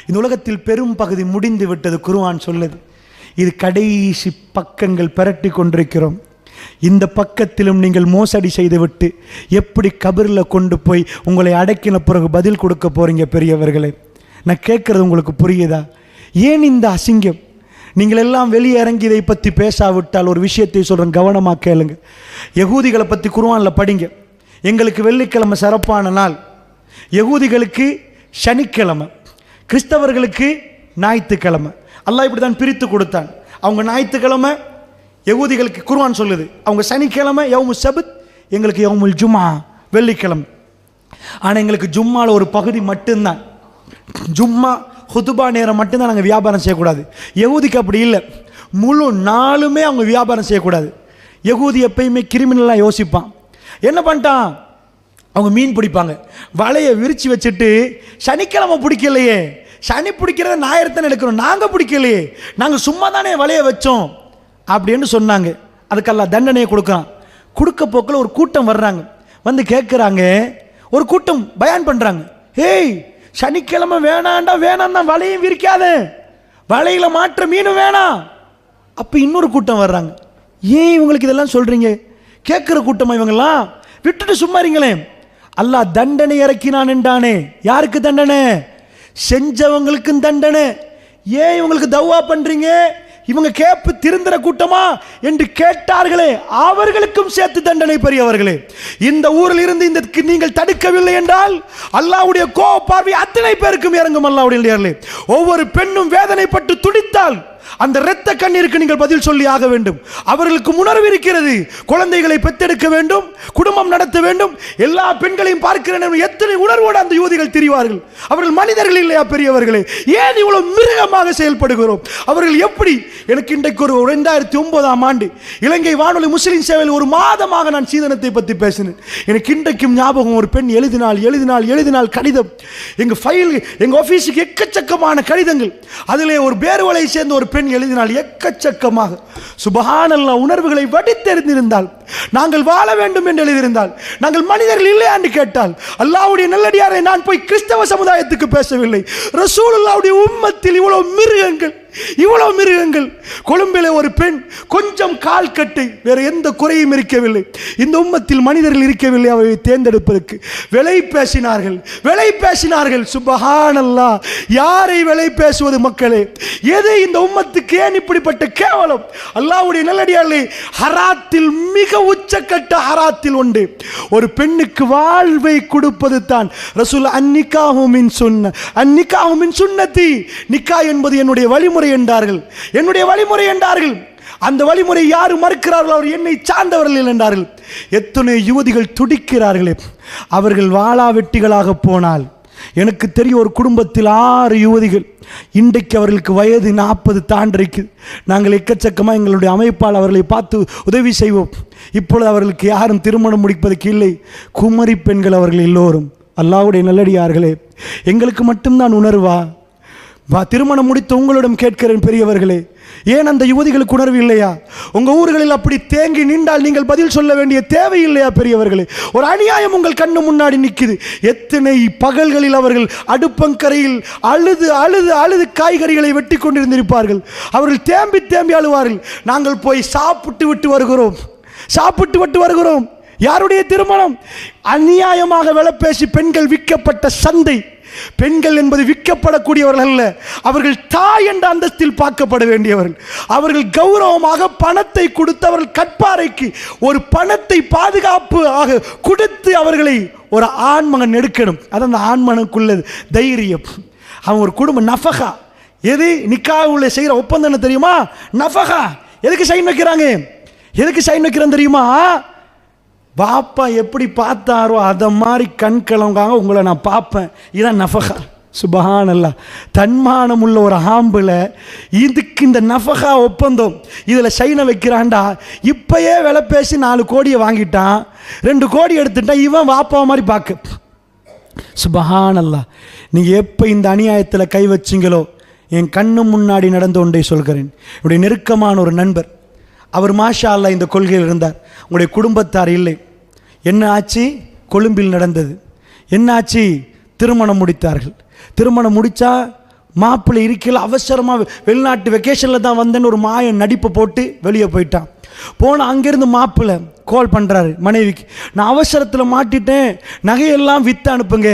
இந்த உலகத்தில் பெரும் பகுதி முடிந்து விட்டது. குர்ஆன் சொல்லுது, இது கடைசி பக்கங்கள் பெரட்டி கொண்டிருக்கிறோம். இந்த பக்கத்திலும் நீங்கள் மோசடி செய்துவிட்டு எப்படி கபரில் கொண்டு போய் உங்களை அடக்கின பிறகு பதில் கொடுக்க போறீங்க? பெரியவர்களே, நான் கேட்கறது உங்களுக்கு புரியுதா? ஏன் இந்த அசிங்கம்? நீங்கள் எல்லாம் வெளியே இறங்கி இதை பற்றி பேசாவிட்டால் ஒரு விஷயத்தை சொல்கிறேன், கவனமாக கேளுங்க. யகூதிகளை பற்றி குர்ஆனில் படிங்க. எங்களுக்கு வெள்ளிக்கிழமை சிறப்பான நாள், யகூதிகளுக்கு சனிக்கிழமை, கிறிஸ்தவர்களுக்கு ஞாயிற்றுக்கிழமை. அல்லாஹ் இப்படி தான் பிரித்து கொடுத்தான். அவங்க ஞாயிற்றுக்கிழமை யகூதிகளுக்கு குர்ஆன் சொல்லுது, அவங்க சனிக்கிழமை யௌமு சபத், எங்களுக்கு யௌமுல் ஜும்ஆ வெள்ளிக்கிழமை. ஆனால் எங்களுக்கு ஜும்மாவில் ஒரு பகுதி மட்டும்தான், ஜும்மா ஹுதுபா நேரம் மட்டும்தான் நாங்கள் வியாபாரம் செய்யக்கூடாது. யகூதிக்கு அப்படி இல்லை, முழு நாளுமே அவங்க வியாபாரம் செய்யக்கூடாது. யகூதி எப்பயுமே கிரிமினலாக யோசிப்பான். என்ன பண்ணிட்டான், அவங்க மீன் பிடிப்பாங்க, வலையை விரித்து வச்சுட்டு சனிக்கிழமை பிடிக்கலையே, சனி பிடிக்கிறத ஞாயிறுத்தானே எடுக்கிறோம், நாங்கள் பிடிக்கலையே, நாங்கள் சும்மா தானே வலையை வச்சோம் அப்படின்னு சொன்னாங்க. அதுக்கெல்லாம் தண்டனையை கொடுக்குறான். கொடுக்க போக்கில் ஒரு கூட்டம் வர்றாங்க, வந்து கேட்குறாங்க, ஒரு கூட்டம் பயான் பண்ணுறாங்க, ஏய் சனிக்கிழமை வேணாண்டா, வேணாம் தான், வலையும் விரிக்காத, வலையில் மாற்ற மீனும் வேணாம். அப்போ இன்னொரு கூட்டம் வர்றாங்க, ஏன் இவங்களுக்கு இதெல்லாம் சொல்கிறீங்க? கேட்குற கூட்டமா இவங்கெல்லாம்? விட்டுட்டு சும்மா இருங்களே. அல்லாஹ் தண்டனை இறக்கினான் என்றானே, யாருக்கு தண்டனை? செஞ்சவங்களுக்கும் தண்டனை. ஏன் இவங்களுக்கு தவ்வா பண்றீங்க, இவங்க கேப்பு திருந்துற கூட்டமா என்று கேட்டார்களே, அவர்களுக்கும் சேர்த்து தண்டனை. பெரியவர்களே, இந்த ஊரில் இருந்து இந்த நீங்கள் தடுக்கவில்லை என்றால் அல்லாஹ்வுடைய கோப பார்வை அத்தனை பேருக்கும் இறங்கும். அல்லாஹ்வுடைய ஒவ்வொரு பெண்ணும் வேதனைப்பட்டு துடித்தால் அந்த இரத்த கண்ணீருக்கு நீங்கள் பதில் சொல்லி ஆக வேண்டும். அவர்களுக்கு உணர்வு இருக்கிறது, குழந்தைகளை பெற்றெடுக்க வேண்டும், குடும்பம் நடத்த வேண்டும். எல்லா பெண்களையும் பார்க்கிறேன், எத்தனை உணர்வோடு அந்த யுவதிகள் திரிவார்கள். அவர்கள் மனிதர்கள் இல்லையா? பெரியவர்களே, ஏன் இவ்வளவு மிருகமாக செயல்படுகிறோம்? அவர்கள் எப்படி? எனக்கு இன்றைக்கு ஒரு 2009ஆம் ஆண்டு இலங்கை வானொலி முஸ்லிம் சேவையில் ஒரு மாதமாக நான் சீதனத்தை பற்றி பேசினேன். எனக்கு இன்றைக்கும் ஞாபகம், ஒரு பெண் எழுதினால் கடிதம், எங்க ஃபைல், எங்க ஆபீஸுக்கு எக்கச்சக்கமான கடிதங்கள். அதிலே ஒரு பேர்வலை சேர்ந்த ஒரு பெண் எழுதினால் எக்கச்சக்கமாக, சுபஹானல்லாஹ், உணர்வுகளை வடித்தெறிந்திருந்தால், நாங்கள் வாழ வேண்டும் என்று எழுதியிருந்தால், நாங்கள் மனிதர்கள் இல்லையா என்று கேட்டால், அல்லாஹ்வுடைய நல்லடியாரை, நான் போய் கிறிஸ்தவ சமுதாயத்துக்கு பேசவில்லை, ரசூலுல்லாஹ்வுடைய உம்மத்தில் இவ்வளவு மிருகங்கள். கொழும்பில் ஒரு பெண் கொஞ்சம் கால் கட்டை, வேற எந்த குறையும் இருக்கவில்லை, இந்த உம்மத்தில் மனிதர்கள் இருக்கவில்லை அவை தேர்ந்தெடுப்பதற்கு. விலை பேசினார்கள். சுபஹானல்லாஹ், யாரை விலை பேசுவது மக்களே? எது இந்த உம்மத்துக்கு ஏன் இப்படிப்பட்ட கேவலம்? அல்லாஹ்வுடைய நல்லடியார்களே, ஹராத்தில் மிக உச்சக்கட்ட ஹராத்தில் உண்டு ஒரு பெண்ணுக்கு வாழ்வை கொடுப்பது தான் ரசூல் அன்னிகாஹு மின் சுன்னதி, நிக்கா என்பது என்னுடைய வழிமுறை என்றார்கள். அந்த வழிமுறை யாரு மறுக்கிறார்கள், அவர் என்னை சார்ந்தவர்கள் என்றார்கள். எத்தனை யுவதிகள் துடிக்கிறார்களே, அவர்கள் வாளாவெட்டிகளாக போனால். எனக்கு தெரியும், ஒரு குடும்பத்தில் 6 யுவதிகள், இன்றைக்கு அவர்களுக்கு வயது 40 தாண்டிருக்கு. நாங்கள் எக்கச்சக்கமாக எங்களுடைய அமைப்பால் அவர்களை பார்த்து உதவி செய்வோம். இப்பொழுது அவர்களுக்கு யாரும் திருமணம் முடிப்பதற்கு இல்லை. குமரி பெண்கள் அவர்கள் எல்லோரும். அல்லாஹ்வுடைய நல்லடியார்களே, எங்களுக்கு மட்டும்தான் உணர்வா? திருமணம் முடித்து உங்களிடம் கேட்கிறேன் பெரியவர்களே, ஏன் அந்த யுவதிகளுக்கு உணர்வு இல்லையா? உங்க ஊர்களில் அப்படி தேங்கி நின்றால் நீங்கள் பதில் சொல்ல வேண்டிய தேவை இல்லையா? பெரியவர்களே, ஒரு அநியாயம் உங்கள் கண்ணு முன்னாடி நிற்குது. எத்தனை பகல்களில் அவர்கள் அடுப்பங்கரையில் அழுது காய்கறிகளை வெட்டி கொண்டிருந்திருப்பார்கள். அவர்கள் தேம்பி அழுவார்கள். நாங்கள் போய் சாப்பிட்டு விட்டு வருகிறோம். யாருடைய திருமணம்? அநியாயமாக விலை பேசி பெண்கள் விற்கப்பட்ட சந்தை. பெண்கள் என்பது விற்கப்படக்கூடியவர்கள் அல்ல, அவர்கள் தாய் என்ற அந்தஸ்தில் பார்க்கப்பட வேண்டியவர்கள். அவர்கள் கௌரவமாக பணத்தை கொடுத்து, அவர்கள் கற்பாறைக்கு ஒரு பணத்தை பாதுகாப்பு ஆக கொடுத்து அவர்களை ஒரு ஆண்மகன் எடுக்கணும். அது அந்த ஆண்மகனுக்குள்ளது தைரியம். அவன் ஒரு குடும்பம் நஃபகா. எது நிக்காஹ்வுல செய்கிற ஒப்பந்தம் என்ன தெரியுமா? நஃபகா. எதுக்கு சைன் வைக்கிறான் தெரியுமா? பாப்பா எப்படி பார்த்தாரோ அதை மாதிரி கண் கலங்காக உங்களை நான் பார்ப்பேன். இதான் நஃபகா. சுபஹானல்லாஹ், தன்மானம் உள்ள ஒரு ஆம்புல இதுக்கு இந்த நஃபகா ஒப்பந்தம், இதில் சைனை வைக்கிறான்டா. இப்பயே விலை பேசி 4 கோடியை வாங்கிட்டான், 2 கோடி எடுத்துட்டான், இவன் வாப்பா மாதிரி பார்க்க. சுபஹானல்லாஹ், நீங்கள் எப்போ இந்த அநியாயத்தில் கை வச்சிங்களோ, என் கண்ணு முன்னாடி நடந்து கொண்டே சொல்கிறேன். என்னுடைய நெருக்கமான ஒரு நண்பர், அவர் மாஷா அல்லாஹ் இந்த கொள்கையில் இருந்தார். உங்களுடைய குடும்பத்தார் இல்லை. என்ன ஆச்சு? கொழும்பில் நடந்தது. என்ன ஆச்சு? திருமணம் முடித்தார்கள். திருமணம் முடித்தா மாப்பிள்ளை இருக்கையில் அவசரமாக வெளிநாட்டு வெக்கேஷனில் தான் வந்தேன்னு ஒரு மாய நடிப்பை போட்டு வெளியே போயிட்டான். போனால் அங்கேருந்து மாப்பிள்ளை கால் பண்ணுறாரு மனைவிக்கு, நான் அவசரத்தில் மாட்டிட்டேன், நகையெல்லாம் விற்று அனுப்புங்க.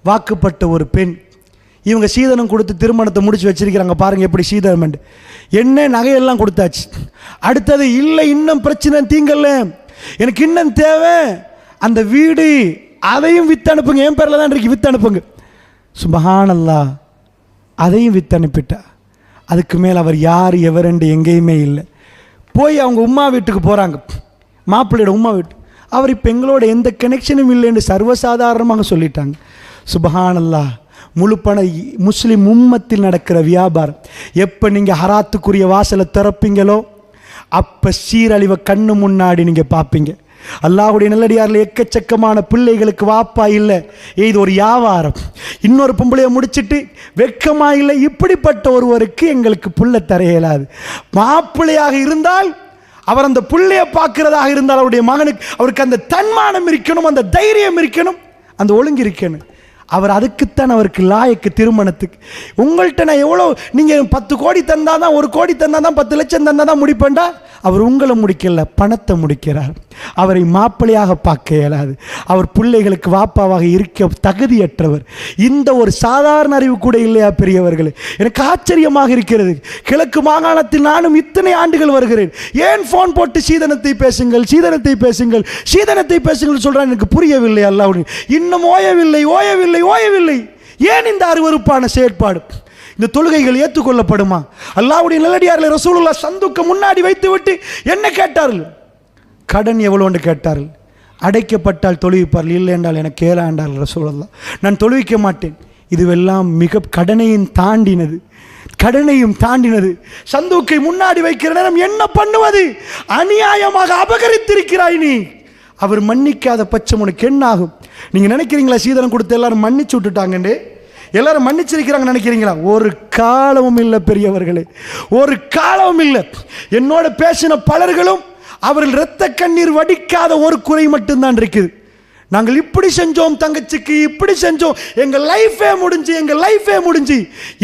வாக்குப்பட்ட ஒரு பெண். இவங்க சீதனம் கொடுத்து திருமணத்தை முடிச்சு வச்சிருக்கிறாங்க. பாருங்கள் எப்படி சீதனம் என்ன நகையெல்லாம் கொடுத்தாச்சு. அடுத்தது இல்லை இன்னும் பிரச்சனை தீங்கல்ல, எனக்கு இன்னும் தேவை அந்த வீடு, அதையும் விற்று அனுப்புங்க, என் பேரில் தான் இருக்கு, விற்று அனுப்புங்க. சுபஹானல்லாஹ், அதையும் விற்று அனுப்பிட்டா. அதுக்கு மேல் அவர் யார் எவரெண்டு எங்கேயுமே இல்லை. போய் அவங்க உம்மா வீட்டுக்கு போகிறாங்க, மாப்பிள்ளையோட உம்மா வீட்டு. அவர் இப்போ எங்களோட எந்த கனெக்ஷனும் இல்லைன்னு சர்வசாதாரணமாக சொல்லிட்டாங்க. சுபஹானல்லாஹ், முழு பண முஸ்லிம் உம்மத்தில் நடக்கிற வியாபாரம். எப்போ நீங்கள் ஹராத்துக்குரிய வாசலை திறப்பீங்களோ அப்போ சீரழிவை கண்ணு முன்னாடி நீங்கள் பார்ப்பீங்க. அல்லாஹ்வுடைய நல்லடியாரில் எக்கச்சக்கமான பிள்ளைகளுக்கு வாப்பா இல்லை, இது ஒரு வியாபாரம். இன்னொரு பொம்பளையை முடிச்சுட்டு வெக்கமா இல்லை, இப்படிப்பட்ட ஒருவருக்கு எங்களுக்கு புள்ள தர இயலாது. மாப்பிள்ளையாக இருந்தால் அவர் அந்த புள்ளையை பார்க்கிறதாக இருந்தால் அவருடைய மகனுக்கு அவருக்கு அந்த தன்மானம் இருக்கணும், அந்த தைரியம் இருக்கணும், அந்த ஒழுங்கு இருக்கணும். அவர் அதுக்குத்தான் அவருக்கு லாயக்கு திருமணத்துக்கு. உங்கள்கிட்ட நான் எவ்வளோ, நீங்கள் 10 கோடி தந்தால் தான், 1 கோடி தந்தால் தான், 10 லட்சம் தந்தால் தான் முடிப்பேன்டா. அவர் உங்களை முடிக்கல, பணத்தை முடிக்கிறார். அவரை மாப்பிள்ளையாக பார்க்க இயலாது. அவர் பிள்ளைகளுக்கு வாப்பாவாக இருக்க தகுதியற்றவர். இந்த ஒரு சாதாரண அறிவு கூட இல்லையா பெரியவர்களே? எனக்கு ஆச்சரியமாக இருக்கிறது. கிழக்கு மாகாணத்தில் நானும் இத்தனை ஆண்டுகள் வருகிறேன். ஏன் ஃபோன் போட்டு சீதனத்தை பேசுங்கள், சீதனத்தை பேசுங்கள், சீதனத்தை பேசுங்கள் சொல்கிறான், எனக்கு புரியவில்லை. அல்லாஹ் இன்னும் ஓயவில்லை, ஓயவில்லை, ஓயவில்லை. ஏன் இந்த அருவருப்பான செயற்பாடு? இந்த தொழுகைகள் ஏற்றுக்கொள்ளப்படுமா? அல்லாஹ்வுடைய நல்லடியார்களை ரசூலுல்லாஹ் சந்துக்கு முன்னாடி வைத்து விட்டு என்ன கேட்டார்கள்? கடன் எவ்வளோன்னு கேட்டார்கள். அடைக்கப்பட்டால் தொழுவிப்பார்கள், இல்லை என்றால் எனக்கு கேள என்றார்கள் ரசூலுல்லாஹ். நான் தொழுவிக்க மாட்டேன். இதுவெல்லாம் மிக கடனையும் தாண்டினது, கடனையும் தாண்டினது. சந்துக்கை முன்னாடி வைக்கிற நேரம் என்ன பண்ணுவது? அநியாயமாக அபகரித்திருக்கிறாய் நீ. அவர் மன்னிக்காத பட்சம் உனக்கு என்ன ஆகும்? நீங்கள் நினைக்கிறீங்களா சீதனம் கொடுத்து எல்லாரும் மன்னிச்சு விட்டுட்டாங்கன்னு? எல்லாரும் மன்னிச்சிருக்கிறாங்க நினைக்கிறீங்களா? ஒரு காலமும் இல்லை பெரியவர்களே, ஒரு காலமும் இல்லை. என்னோட பேசின பலர்களும் அவர்கள் இரத்த கண்ணீர் வடிக்காத ஒரு குறை மட்டும்தான் இருக்குது. நாங்கள் இப்படி செஞ்சோம் தங்கச்சிக்கு, இப்படி செஞ்சோம், எங்கள் லைஃபே முடிஞ்சு, எங்கள் லைஃபே முடிஞ்சு,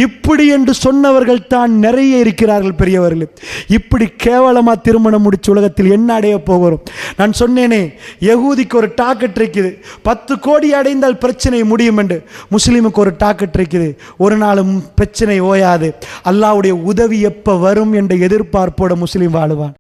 இப்படி என்று சொன்னவர்கள் தான் நிறைய இருக்கிறார்கள் பெரியவர்கள். இப்படி கேவலமாக திருமணம் முடிச்சு உலகத்தில் என்ன அடைய போகிறோம்? நான் சொன்னேனே, யகூதிக்கு ஒரு டாக்கெட் இருக்குது, 10 கோடி அடைந்தால் பிரச்சனை முடியும் என்று. முஸ்லீமுக்கு ஒரு டாக்கெட் இருக்குது, ஒரு நாளும் பிரச்சனை ஓயாது. அல்லாஹ்வுடைய உதவி எப்போ வரும் என்ற எதிர்பார்ப்போட முஸ்லீம் வாழுவான்.